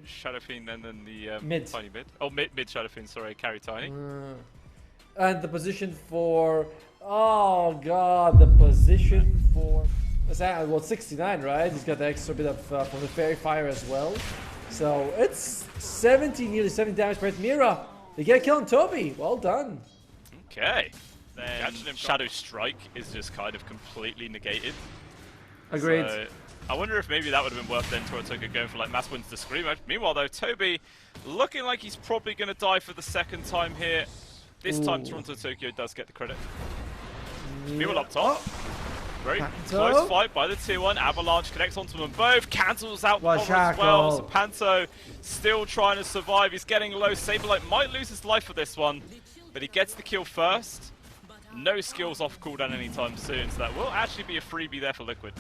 Shadow Fiend and then the mid. Tiny mid. Oh, mid Shadow Fiend, sorry, carry Tiny. And the position for... Oh god, the position for... Well, 69, right? He's got the extra bit of from the Fairy Fire as well. So it's 70, nearly 70 damage per hit. Mira, they get a kill on Toby. Well done. Okay. Then Shadow Strike is just kind of completely negated. Agreed. So, I wonder if maybe that would have been worth then Toronto going for like mass wins to scream. Meanwhile though, Toby looking like he's probably going to die for the second time here. This time Toronto Tokyo does get the credit. Meanwhile up top. Very close fight by the tier 1. Avalanche connects onto them both. Cancels out Aurora as well. So Panto still trying to survive. He's getting low. Saberlight might lose his life for this one, but he gets the kill first. No skills off cooldown anytime soon, so that will actually be a freebie there for Liquid.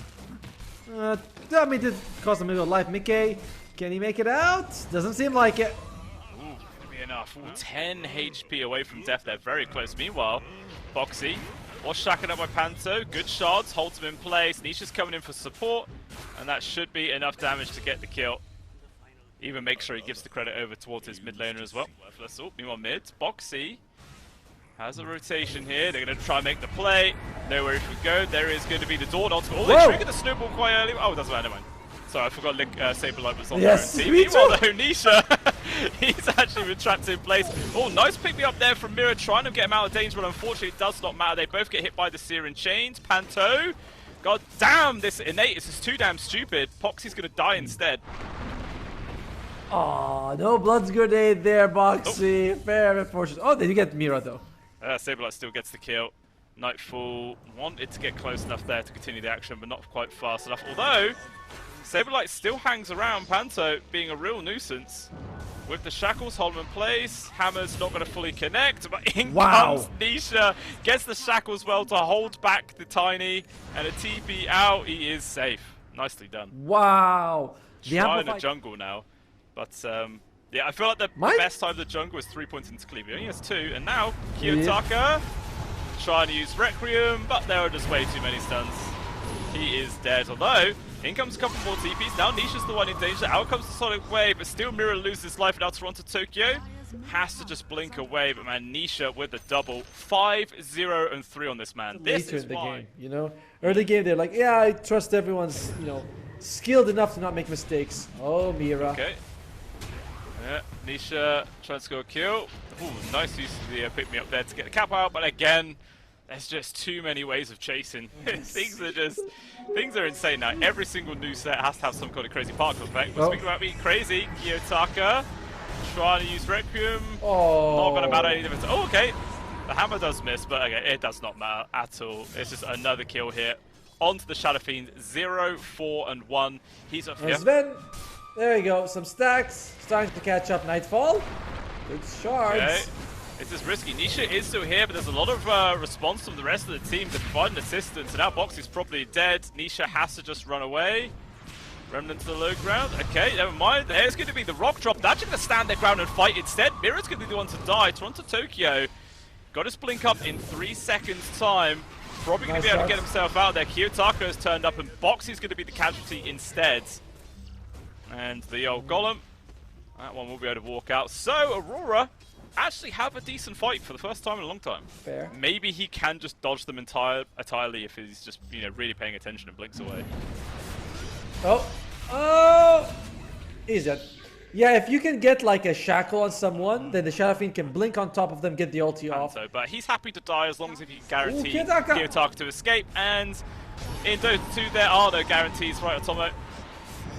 I mean, did cost him a little life. Mickey, can he make it out? Doesn't seem like it. Ooh, gonna be enough. Ooh, 10 HP away from death there. Very close. Meanwhile, Boxy was shackled up by Panto. Good shots, holds him in place. Nisha's coming in for support, and that should be enough damage to get the kill. Even make sure he gives the credit over towards his mid laner as well. Meanwhile, mid, Boxy has a rotation here. They're going to try and make the play. Nowhere if we go. There is going to be the DOTA. Oh, they triggered the snowball quite early. Oh, it doesn't matter, never mind. Sorry, I forgot Saberlight was on there. Meanwhile, though, Nisha, he's actually been trapped in place. Oh, nice pick me up there from Mira, trying to get him out of danger, but unfortunately it does not matter. They both get hit by the Searing Chains. Panto, god damn, this innate is just too damn stupid. Poxy's going to die instead. Oh, no Blood's Grenade there, Boxy. Oh. Very unfortunate. Oh, they do get Mira, though. Saberlight still gets the kill. Nightfall wanted to get close enough there to continue the action, but not quite fast enough. Although, Saberlight still hangs around. Panto being a real nuisance. With the shackles, hold him in place. Hammer's not going to fully connect, but in comes Nisha. Gets the shackles well to hold back the Tiny, and a TP out. He is safe. Nicely done. Wow. Trying the jungle now, but yeah, I feel like the best time of the jungle was 3 points into Cleave. He only has 2, and now Kiyotaka trying to use Requiem, but there are just way too many stuns. He is dead, although in comes a couple more TPs. Now Nisha's the one in danger. Out comes the Sonic Wave, but still Mira loses life. Now Toronto Tokyo has to just blink away, but man, Nisha with the double. 5-0-3 on this man. This is the game, you know? Early game, they're like, yeah, I trust everyone's, you know, skilled enough to not make mistakes. Oh, Mira. Okay. Yeah, Nisha trying to score a kill. Ooh, nice use of the pick me up there to get the cap out, but again, there's just too many ways of chasing. things are insane now. Every single new set has to have some kind of crazy particle effect. But speaking about being crazy, Kiyotaka trying to use Requiem. Not gonna matter any difference. Oh, okay. The hammer does miss, but okay, it does not matter at all. It's just another kill here. On to the Shadow Fiend, 0, 4, and 1. He's a Sven. There you go. Some stacks. Starting to catch up. Nightfall. Good shards. Okay. This is risky. Nisha is still here, but there's a lot of response from the rest of the team to provide assistance. And now Boxy's probably dead. Nisha has to just run away. Remnant to the low ground. Okay, never mind. There's going to be the rock drop. They're actually going to stand their ground and fight instead. Mira's going to be the one to die. Toronto Tokyo got his blink up in 3 seconds time. Probably going to be able to get himself out there. Kiyotaka has turned up, and Boxy's going to be the casualty instead. And the old golem, that one will be able to walk out. So Aurora actually have a decent fight for the first time in a long time. Fair. Maybe he can just dodge them entirely if he's just, you know, really paying attention and blinks away. Oh, is that? Yeah, if you can get like a shackle on someone, then the Shadow Fiend can blink on top of them, get the ulti off. But he's happy to die as long as he can guarantee Kiyotaka to escape. And in Dota 2, there are no guarantees, right, Otomo?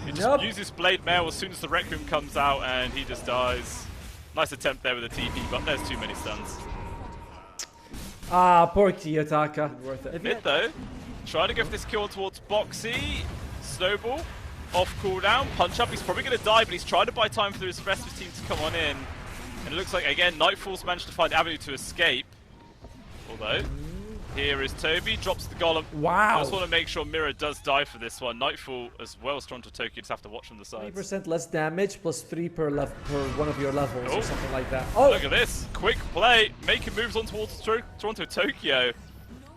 He just uses Blade Mail as soon as the Requiem comes out, and he just dies. Nice attempt there with a TP, but there's too many stuns. Ah, poor Kiyotaka. Worth it. Mid though, trying to give this kill towards Boxy. Snowball, off cooldown, punch up. He's probably going to die, but he's trying to buy time for his rest of his team to come on in. And it looks like, again, Nightfall's managed to find avenue to escape. Although, here is Toby, drops the golem. Wow. I just want to make sure Mira does die for this one. Nightfall as well as Toronto Tokyo, just have to watch from the sides. 3% less damage, plus 3 per one of your levels, or something like that. Oh, look at this. Quick play, making moves on towards Toronto Tokyo.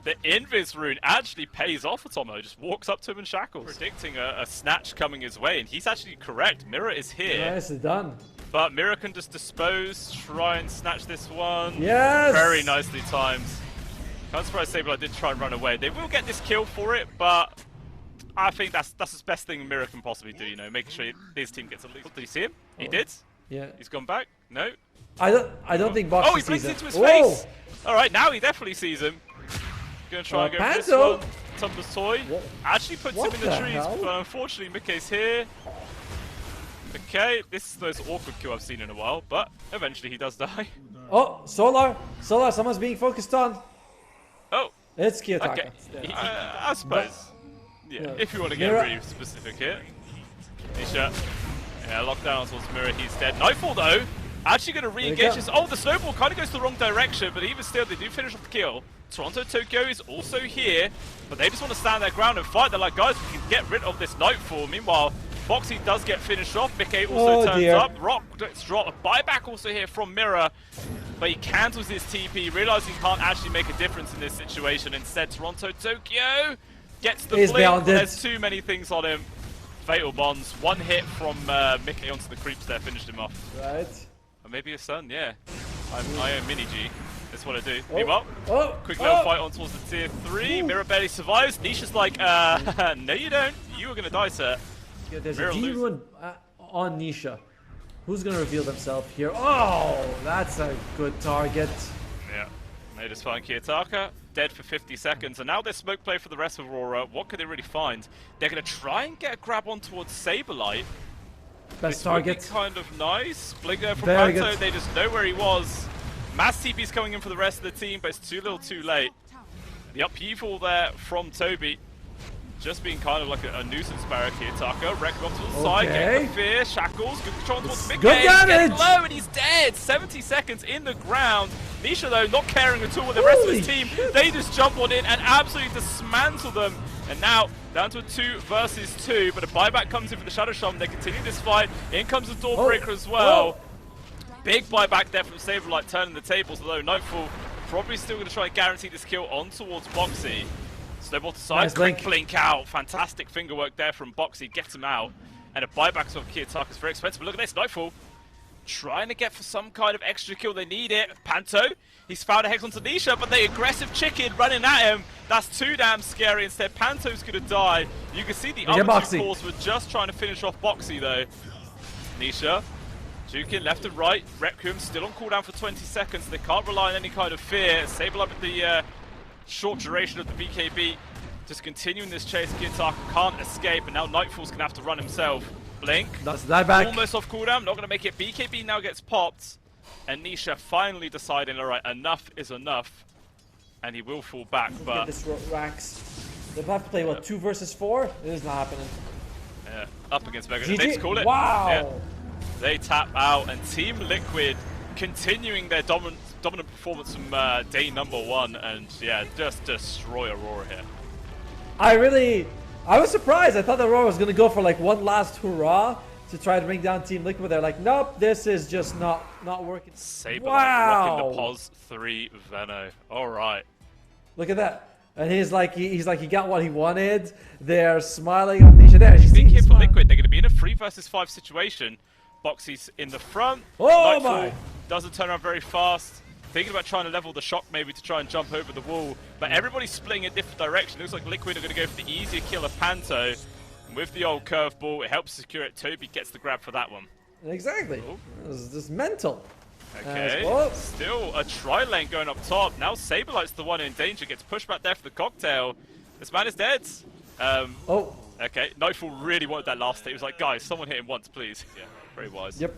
The Invis rune actually pays off for Tomo. Just walks up to him and shackles. Predicting a snatch coming his way, and he's actually correct. Mirror is here. Nicely done. But Mirror can just dispose, try and snatch this one. Yes! Very nicely timed. Can't surprise Sableye did try and run away. They will get this kill for it, but I think that's the best thing Mirror can possibly do, you know, making sure his team gets a lead. Did you see him? He did? Yeah. He's gone back? No? I don't think Boxy Oh, he blinks sees into his him. face! Alright, now he definitely sees him. Gonna try and go for this Panto! one. Tumblr's toy. Actually puts him in the trees, but unfortunately Mickey's here. Okay, this is the most awkward kill I've seen in a while, but eventually he does die. Oh, Solar! Solar, someone's being focused on. Oh! It's Kiyotaka. Okay, I suppose. Yeah, if you want to get really specific here. NISHA. Yeah, lockdown towards Mirror, he's dead. Nightfall though, actually going to re-engage this. Oh, the snowball kind of goes the wrong direction, but even still, they do finish off the kill. Toronto Tokyo is also here, but they just want to stand their ground and fight. They're like, guys, we can get rid of this Nightfall. Meanwhile, Boxy does get finished off. Mickey also turns up. Rock gets dropped. A buyback also here from Mirror, but he cancels his TP, realizing he can't actually make a difference in this situation. Instead, Toronto Tokyo gets the blink, but there's too many things on him. Fatal bonds. One hit from Mickey onto the creeps there finished him off. Right. Or maybe his son, yeah. I own Mini G. That's what I do. Meanwhile, quick little fight on towards the tier 3. Mirror barely survives. NISHA's like, no you don't. You are going to die, sir. Yeah, there's a D-rune on NISHA. Who's going to reveal themselves here? Oh, that's a good target. Yeah. They just find Kiyotaka. Dead for 50 seconds. And now there's smoke play for the rest of Aurora. What could they really find? They're going to try and get a grab on towards Sableye. Best target. Kind of nice. Blinker from Panto. They just know where he was. Mass TP's coming in for the rest of the team, but it's too little too late. The upheaval there from Toby. Just being kind of like a nuisance barrack here. Taka, wreck off to the side, getting the fear, shackles, good control towards Mickey. Good damage! He's low and he's dead. 70 seconds in the ground. NISHA though, not caring at all with the rest of his team. They just jump on in and absolutely dismantle them. And now down to a 2 versus 2, but a buyback comes in for the Shadow Shaman. They continue this fight. In comes the Doorbreaker as well. Big buyback there from Sableye, turning the tables, although Nightfall probably still going to try and guarantee this kill on towards Boxy. Snowball to side, quick blink out. Fantastic finger work there from Boxy, gets him out. And a buyback of Kiyotaka is very expensive. But look at this, Nightfall trying to get for some kind of extra kill. They need it. Panto, he's found a hex onto NISHA, but the aggressive chicken running at him, that's too damn scary. Instead, Panto's going to die. You can see the other two cores were just trying to finish off Boxy though. NISHA, juking left and right. Requiem still on cooldown for 20 seconds. They can't rely on any kind of fear. Sable up at the short duration of the BKB. Just continuing this chase. Kiyotaka can't escape, and now Nightfall's going to have to run himself. Blink. That's that back. Almost off cooldown. Not going to make it. BKB now gets popped. And NISHA finally deciding, alright, enough is enough. And he will fall back, but... This Rax. They'll have to play, what, 2 versus 4? It is not happening. Yeah, up against Mega. They call it. Wow! Yeah. They tap out, and Team Liquid continuing their dominant performance from day number 1, and yeah, just destroy Aurora here. I was surprised. I thought Aurora was going to go for like one last hurrah to try to bring down Team Liquid. They're like, nope, this is just not working. Sableye rocking the Pos 3 Veno. All right. Look at that. And he's like he got what he wanted. They're smiling on NISHA there. Big hit for Liquid. They're going to be in a 3 versus 5 situation. Boxy's in the front. Oh Nightfall my! Doesn't turn around very fast. Thinking about trying to level the shock maybe to try and jump over the wall. But everybody's splitting in different directions. Looks like Liquid are going to go for the easier kill of Panto. And with the old curveball, it helps secure it. Toby gets the grab for that one. Exactly. This is just mental. Okay, still a tri-lane going up top. Now Sableye's the one in danger. Gets pushed back there for the cocktail. This man is dead. Okay, Nightfall really wanted that last hit. He was like, guys, someone hit him once, please. Yeah, very wise. Yep.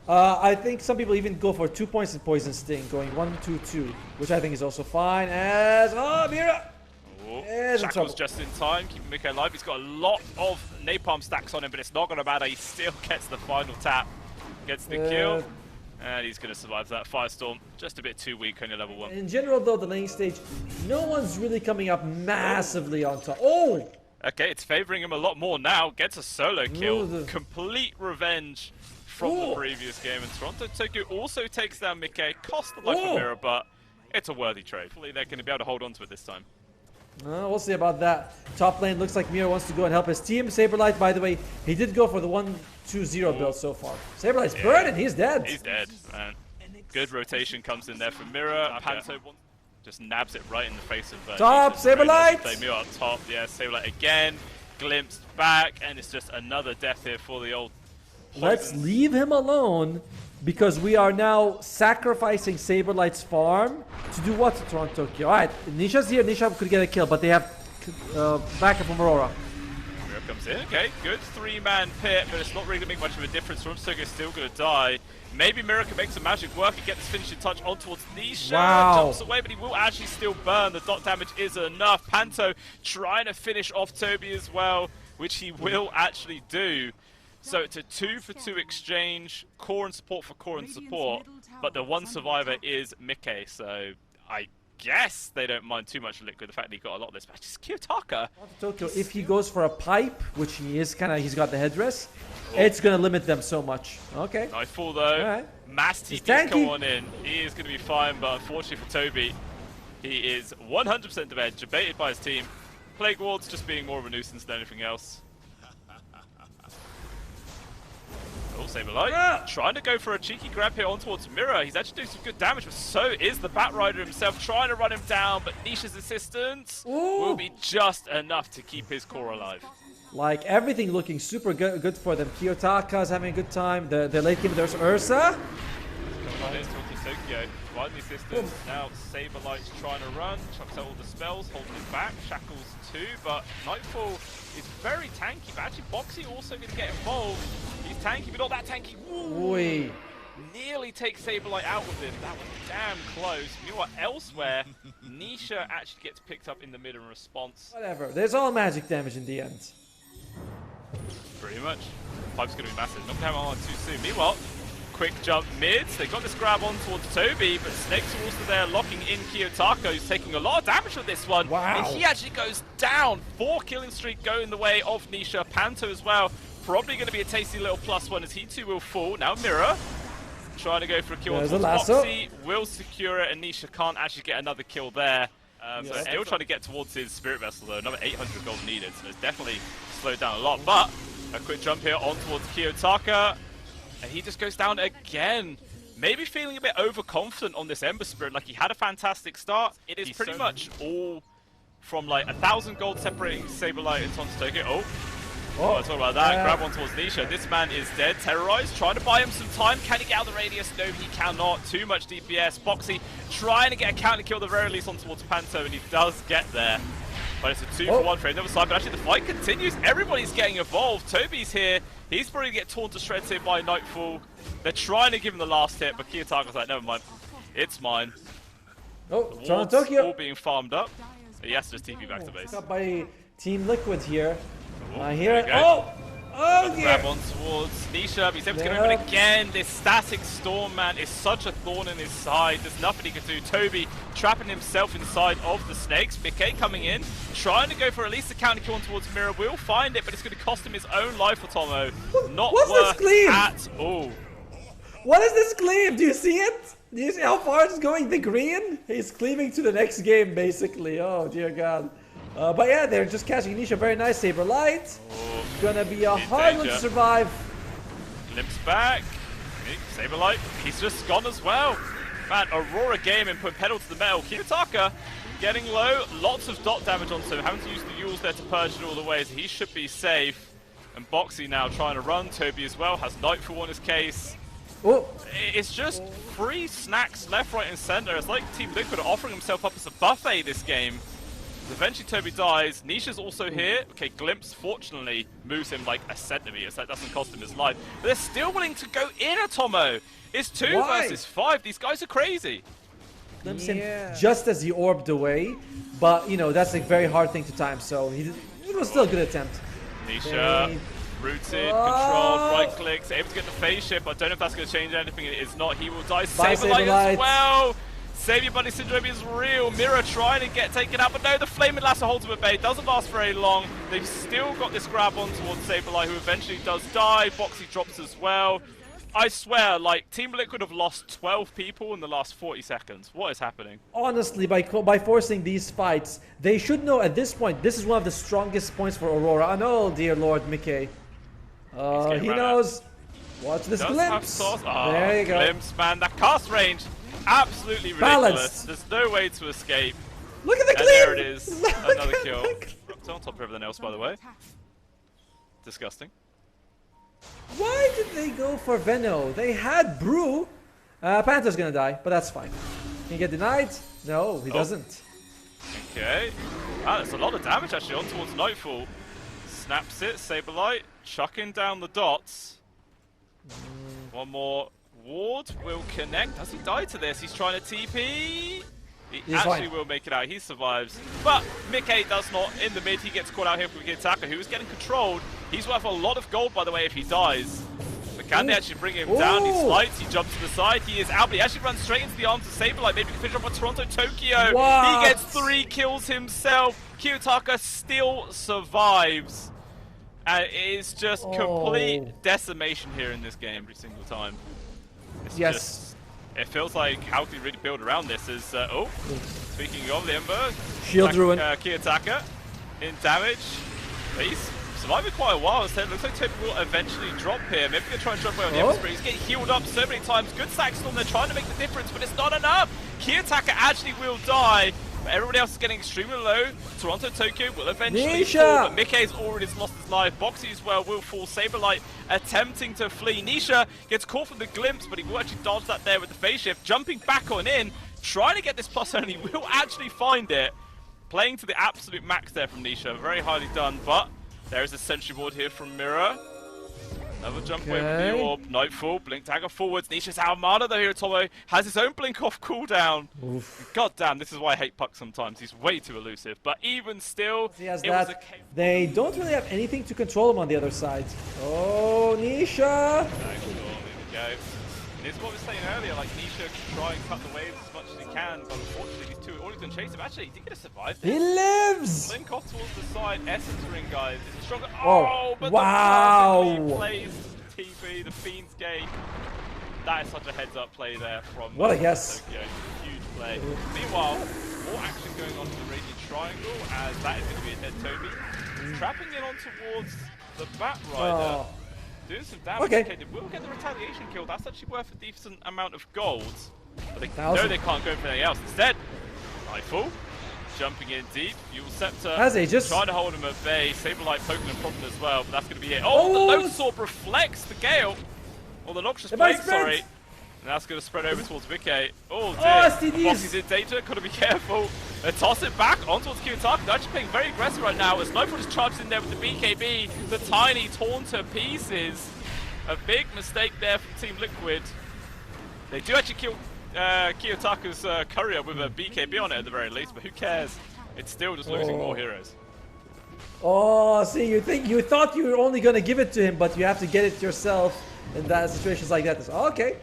I think some people even go for 2 points in Poison Sting, going 1-2-2, which I think is also fine. As Mira Shackles just in time, keeping Mickey alive. He's got a lot of napalm stacks on him, but it's not going to matter. He still gets the final tap, gets the kill, and he's going to survive that Firestorm. Just a bit too weak on your level 1. In general, though, the lane stage, no one's really coming up massively on top. Oh! Okay, it's favoring him a lot more now. Gets a solo kill. Complete revenge from the previous game. And Toronto Tokyo also takes down Mickey. Cost the life of Mirror, but it's a worthy trade. Hopefully they're going to be able to hold on to it this time. We'll see about that. Top lane looks like Mira wants to go and help his team. Saberlight, by the way, he did go for the 1-2-0 build so far. Saberlight's burning, he's dead. He's dead, man. Good rotation comes in there from Mira. Panto just nabs it right in the face of top, Saberlight! Mira up top, yeah, Saberlight again. Glimpsed back, and it's just another death here for the old Let's leave him alone, because we are now sacrificing Saberlight's farm to do what to Toronto Tokyo. Alright, Nisha's here, Nisha could get a kill, but they have backup from Aurora. Mira comes in, okay, good 3-man pit, but it's not really going to make much of a difference. Toronto Tokyo is still going to die. Maybe Mira can make some magic work and get this finishing touch on towards NISHA. Wow. Jumps away, but he will actually still burn. The dot damage is enough. Panto trying to finish off Toby as well, which he will actually do. So it's a 2-for-2 exchange, core and support for core and support, but the one survivor is Mickey, so I guess they don't mind too much Liquid, the fact that he got a lot of this match. Just Kiyotaka. Tokyo, if he goes for a pipe, which he is he's got the headdress, it's going to limit them so much. Okay. Nightfall though, right. Mass TP come on in, he is going to be fine, but unfortunately for Toby, he is 100% debated by his team. Plague Ward's just being more of a nuisance than anything else. Oh, Saberlight trying to go for a cheeky grab here on towards Mira. He's actually doing some good damage, but so is the Batrider himself, trying to run him down, but Nisha's assistance will be just enough to keep his core alive. Like, everything looking super good for them. Kiyotaka's having a good time. The late game, there's Ursa. Coming on in towards Tokyo, providing the assistance. Now Saberlight's trying to run, chucks out all the spells, holding him back. Shackles too, but Nightfall is very tanky, but actually Boxy also going to get involved. He's tanky, but not that tanky. Ooh. Nearly takes Saberlight out with him. That was damn close. Meanwhile, elsewhere, NISHA actually gets picked up in the mid in response. Whatever. There's all magic damage in the end. Pretty much. Pipe's going to be massive. Not going to have him on too soon. Meanwhile, quick jump mids. They got this grab on towards Toby, but Snakes are also there locking in Kiyotaka, who's taking a lot of damage with this one. Wow. And he actually goes down. 4 killing streak going the way of NISHA. Panto as well. Probably going to be a tasty little +1 as he too will fall. Now Mira trying to go for a kill on towards Boxy. Will secure it, and NISHA can't actually get another kill there. So still trying to get towards his Spirit Vessel though. Another 800 gold needed, so it's definitely slowed down a lot. But a quick jump here on towards Kiyotaka. And he just goes down again. Maybe feeling a bit overconfident on this Ember Spirit. Like, he had a fantastic start. It is pretty much all from like 1,000 gold separating Saberlight and Toronto Tokyo. Let's talk about that. Grab on towards NISHA. This man is dead. Terrorized. Trying to buy him some time. Can he get out of the radius? No, he cannot. Too much DPS. Boxy trying to get a counter kill at the very least on towards Panto, and he does get there. But it's a 2-for-1 trade. The other side, but actually the fight continues. Everybody's getting involved. Toby's here. He's probably going to get torn to shreds here by Nightfall. They're trying to give him the last hit, but Kiyotaka's like, never mind. It's mine. Toronto Tokyo all being farmed up. He has to just TP back to base. Got by Team Liquid here. Here. Grab on towards NISHA. He's able to get over it again. This static storm, man, is such a thorn in his side. There's nothing he can do. Toby trapping himself inside of the snakes. Mickey coming in, trying to go for at least a counter kill on towards Mira. Will find it, but it's going to cost him his own life for Tomo. Not worth at all. What is this cleave? Do you see it? Do you see how far it's going? The green? He's cleaving to the next game, basically. Oh, dear God. But yeah, they're just catching NISHA. Very nice. Saberlight. Gonna be a hard one to survive. Glimpse back. Saberlight, he's just gone as well. Man, Aurora game and put pedal to the metal. Kiyotaka getting low. Lots of dot damage on, so having to use the Yules there to purge it all the way, so he should be safe. And Boxy now trying to run. Toby as well has Nightfall on his case. It's just free snacks left, right, and center. It's like Team Liquid are offering himself up as a buffet this game. Eventually Toby dies. NISHA's also here. Okay, Glimpse fortunately moves him like a centimeter, so that doesn't cost him his life. But they're still willing to go in at Tomo. It's 2 versus 5. These guys are crazy. Glimpse him just as he orbed away, but you know that's a very hard thing to time. So it was still a good attempt. NISHA rooted, controlled, right clicks, able to get the phase shift. I don't know if that's going to change anything. It is not. He will die. Saberlight as well. Save Your Buddy Syndrome is real. Mira trying to get taken out, but no, the Flaming Lasso holds him at bay. Doesn't last very long. They've still got this grab on towards Saberlight, who eventually does die. Boxy drops as well. I swear, like, Team Liquid have lost 12 people in the last 40 seconds. What is happening? Honestly, by forcing these fights, they should know at this point, this is one of the strongest points for Aurora. I know, dear Lord Mickey. He knows. Watch this glimpse. There you go. Glimpse, man. That cast range, absolutely ridiculous. Balanced. There's no way to escape. Look at the glimpse. There it is. Another kill. It's on top of everything else, by the way. Disgusting. Why did they go for Veno? They had Brew. Panther's gonna die, but that's fine. Can he get denied? No, he doesn't. Okay. Ah, that's a lot of damage actually on towards Nightfall. Snaps it, Saberlight, chucking down the dots. One more ward will connect. Does he die to this? He's trying to TP. He actually will make it out. He survives. But Mickey does not. In the mid, he gets caught out here from the attacker who is getting controlled. He's worth a lot of gold, by the way, if he dies. But can they actually bring him down? He slides, he jumps to the side, he is out, but he actually runs straight into the arms of Saberlight. Maybe he can finish up on Toronto Tokyo. What? He gets 3 kills himself. Kiyotaka still survives. And it is just complete decimation here in this game every single time. It's just, it feels like how can you really build around this is, speaking of the Ember, shield ruin. Kiyotaka in damage. He's surviving quite a while. So it looks like Toby will eventually drop here. Maybe they're trying to drop away on the Ember, but he's getting healed up so many times. Good sack storm, they're trying to make the difference, but it's not enough. Kiyotaka actually will die. But everybody else is getting extremely low. Toronto Tokyo will eventually fall, but Mickey's already lost his life. Boxy as well will fall. Saberlight attempting to flee. NISHA gets caught from the glimpse, but he will actually dodge that there with the phase shift. Jumping back on in, trying to get this plus and he will actually find it. Playing to the absolute max there from NISHA. Very highly done, but there is a sentry board here from Mirror. Another jump away with the orb. Nightfall, blink dagger forwards. NISHA's Armada though here. Tomo has his own blink off cooldown. God damn, this is why I hate Puck sometimes. He's way too elusive. But even still, he has that. They don't really have anything to control him on the other side. Oh, NISHA! Here we go. And this is what we were saying earlier, like NISHA can try and cut the waves as much as he can, but unfortunately these two, all he's going to chase him. Actually, he did get to survive this. He lives! Blink off towards the side, Essence ring, guys. It's a stronger. But wow! The plays TP, the Fiend's Gate. That is such a heads up play there from what a guess. Tokyo. Huge play. Meanwhile, more action going on to the Radiant Triangle, as that is going to be a dead Toby. Trapping in on towards the Bat Rider. Doing some damage. Okay, they will get the retaliation kill. That's actually worth a decent amount of gold. But they know they can't go for anything else. Instead, Nightfall jumping in deep. Fuel Scepter trying to hold him at bay. Saberlight poking him properly as well, but that's going to be it. Oh, the Lotus Orb reflects the Gale. Or the Noxious Blade, sorry. And that's going to spread over towards Vicky. Oh dear. Boxy's in danger. Got to be careful. Toss it back on towards Kiyotaka. They're actually playing very aggressive right now as Nightfall just charges in there with the BKB. The tiny torn to pieces. A big mistake there from Team Liquid. They do actually kill Kiyotaka's courier with a BKB on it at the very least, but who cares? It's still just losing more heroes. Oh, see, you thought you were only going to give it to him, but you have to get it yourself in that situations like that. Okay.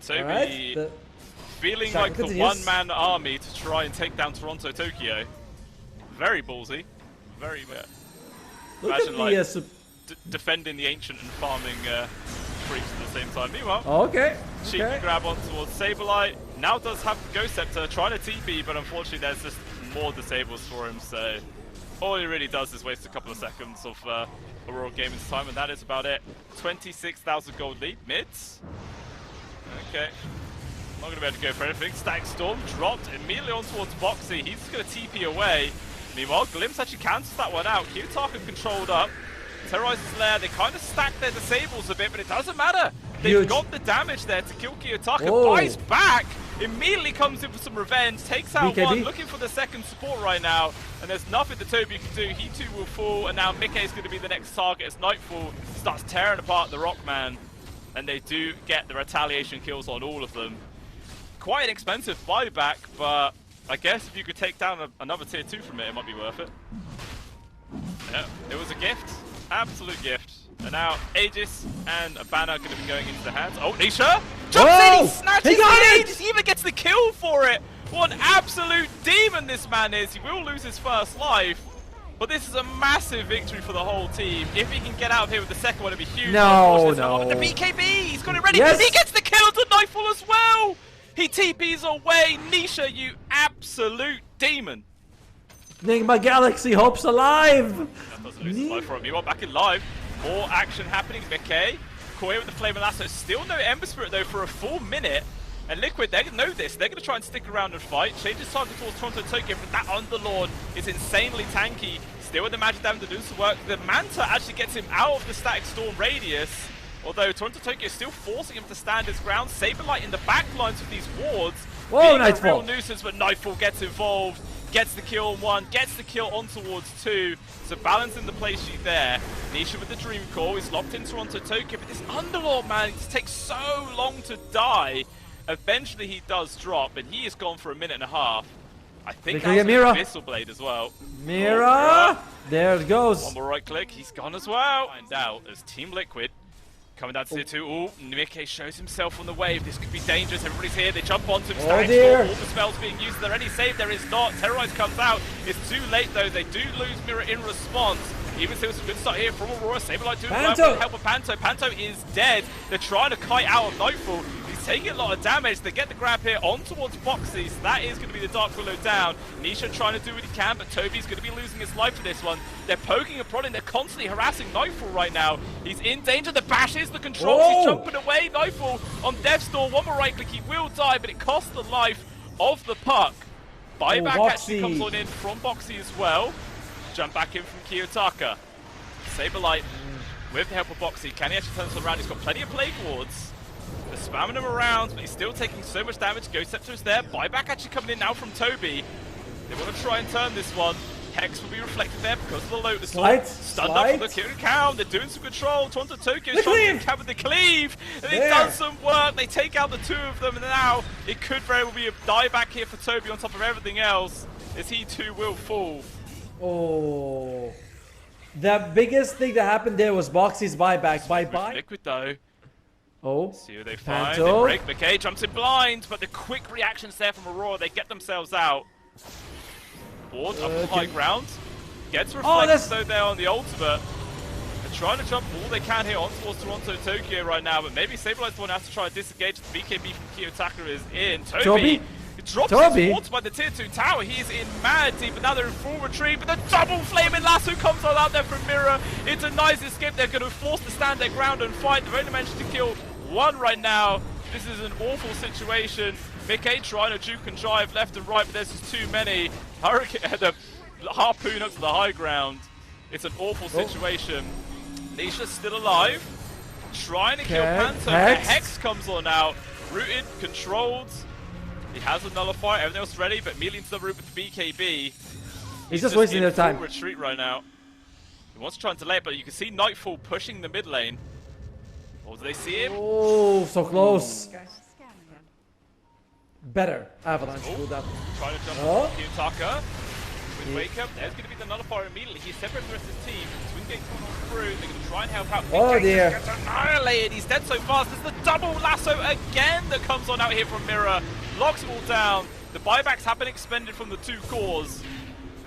Toby feeling like the one-man army to try and take down Toronto Tokyo. Very ballsy. Very imagine like defending the ancient and farming freaks at the same time. Meanwhile, cheeky grab on towards Saberlight. Now does have the Ghost Scepter trying to TP, but unfortunately there's just more disables for him. So all he really does is waste a couple of seconds of Aurora Gaming's time, and that is about it. 26,000 gold lead mids. Okay. Not going to be able to go for anything. Static Storm dropped immediately on towards Boxy. He's just going to TP away. Meanwhile, Glimpse actually cancels that one out. Kiyotaka controlled up. Terrorizes Lair. They kind of stack their disables a bit, but it doesn't matter. They've got the damage there to kill Kiyotaka. Buys back. Immediately comes in for some revenge. Takes out one. Looking for the second support right now. And there's nothing that Toby can do. He too will fall. And now Mickey is going to be the next target as Nightfall starts tearing apart the Rockman. And they do get the retaliation kills on all of them. Quite an expensive buyback, but I guess if you could take down another tier 2 from it, it might be worth it. Yeah, it was a gift. Absolute gift. And now Aegis and a banner going to be going into the hands. Oh, NISHA! Jumps in, he snatches it! Aegis even gets the kill for it! What an absolute demon this man is! He will lose his first life. But this is a massive victory for the whole team. If he can get out of here with the second one, it'd be huge. No, no. The BKB, he's got it ready. Yes. He gets the kill to Nightfall as well. He TPs away. NISHA, you absolute demon. Enigma Galaxy hopes alive. That doesn't lose his life from you. Back in live. More action happening. McKay, Koya with the Flame and Lasso. Still no Ember Spirit though for a full minute. And Liquid, they know this. They're going to try and stick around and fight. Changes target towards Toronto Tokyo, but that Underlord is insanely tanky. Still with the magic damage to do some work. The Manta actually gets him out of the Static Storm radius. Although Toronto Tokyo is still forcing him to stand his ground. Saberlight in the back lines with these wards. Whoa, Nightfall. Nightfall. A real nuisance, but Nightfall gets involved. Gets the kill on one, gets the kill on towards two. So balancing the play sheet there. NISHA with the Dream Core. He's locked in Toronto Tokyo, but this Underlord, man, it just takes so long to die. Eventually he does drop, and he is gone for a minute and a half. I think that's Mira. Missile Blade as well. Mira! There it goes. One more right click, he's gone as well. And out as Team Liquid coming down to tier 2. Ooh, Mickey shows himself on the wave. This could be dangerous. Everybody's here. They jump onto him. Oh dear. All the spells being used. Is there any save? There is not. Terrorize comes out. It's too late though. They do lose Mirror in response. Even still, it's a good start here from Aurora. Saberlight doing well with the help of Panto. Panto is dead. They're trying to kite out of Nightfall. He's taking a lot of damage. They get the grab here on towards Foxy. So that is going to be the Dark Willow down. NISHA trying to do what he can, but Toby's going to be losing his life for this one. They're poking and prodding. They're constantly harassing Nightfall right now. He's in danger. The bashes, the controls. Whoa. He's jumping away. Nightfall on Death's Door. One more right click. He will die, but it costs the life of the puck. Buyback actually comes on in from Boxy as well. Jump back in from Kiyotaka. Saberlight with the help of Boxy. Can he actually turn this around? He's got plenty of Plague Wards. They're spamming him around, but he's still taking so much damage. Ghost Scepter is there. Buyback actually coming in now from Toby. They want to try and turn this one. Hex will be reflected there because of the Lotus Sword. Stunned up from the kill count. They're doing some control. Toronto Tokyo is trying to cover the cleave. And it does some work. They take out the two of them. And now it could very well be a dieback here for Toby on top of everything else, as he too will fall. Oh. The biggest thing that happened there was Boxy's buyback. Bye-bye. Liquid though. Oh. See who they find. Panto. They break. McKay jumps in blind, but the quick reactions there from Aurora, they get themselves out. Board up the high ground. Gets reflected though there on the ultimate. They're trying to jump all they can here on towards Toronto Tokyo right now, but maybe Saberlight's the one has to try to disengage. The BKB from Kiyotaka is in. Toby. Drops his wards by the tier 2 tower. He is in mad deep, but now they're in full retreat. But the double flaming lasso comes all out there from Mirror. It's a nice escape. They're going to force to stand their ground and fight. They've only managed to kill one right now. This is an awful situation. Mickey trying to juke and drive left and right, but there's just too many. Hurricane, the harpoon up to the high ground. It's an awful situation. NISHA's still alive. Trying to kill Panto. Hex comes on out. Rooted, controlled. He has a nullifier, everything else ready, but immediately into the route with the BKB. He's just wasting their time. Retreat right now. He wants to try and delay it, but you can see Nightfall pushing the mid lane. Or do they see him? Oh, so close. Better. Avalanche pulled up. Trying to jump on Kiyotaka. With Wake Up, there's going to be the nullifier immediately. He's separate from the rest of his team. Twin Gate coming on through. They're going to try and help out. Oh dear. Gets annihilated. He's dead so fast. There's the double lasso again that comes on out here from Mirror. Locks it all down. The buybacks have been expended from the two cores.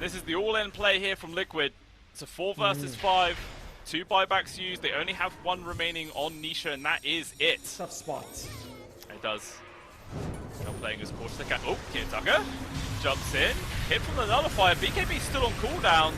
This is the all-in play here from Liquid. It's a 4 versus 5. 2 buybacks used. They only have 1 remaining on NISHA, and that is it. Tough spot. It does. Not playing as cautious as they can. Oh, Kiyotaka jumps in. Hit from the nullifier. BKB still on cooldown,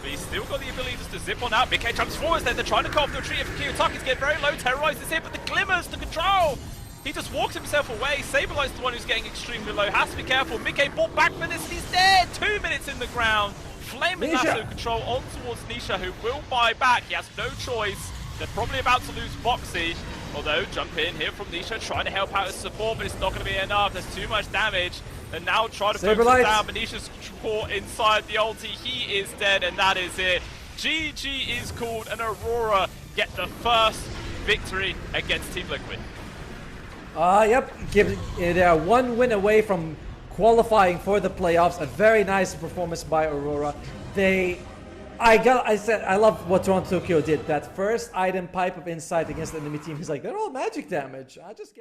but he's still got the ability just to zip on out. BK jumps forwards there. They're trying to cut off the retreat for Kiyotaka. He's getting very low. Terrorizes him, but the glimmers to control. He just walks himself away. Saberlight's the one who's getting extremely low. Has to be careful. Mickey bought back for this. He's dead. 2 minutes in the ground. Flaming lasso control on towards NISHA, who will buy back. He has no choice. They're probably about to lose Boxy. Although, jump in here from NISHA, trying to help out his support, but it's not going to be enough. There's too much damage. And now try to focus him down, but NISHA's caught inside the ulti. He is dead, and that is it. GG is called, and Aurora get the first victory against Team Liquid. Yep. They are 1 win away from qualifying for the playoffs. A very nice performance by Aurora. I love what Toronto Tokyo did. That first item pipe of insight against the enemy team. He's like, they're all magic damage. I just get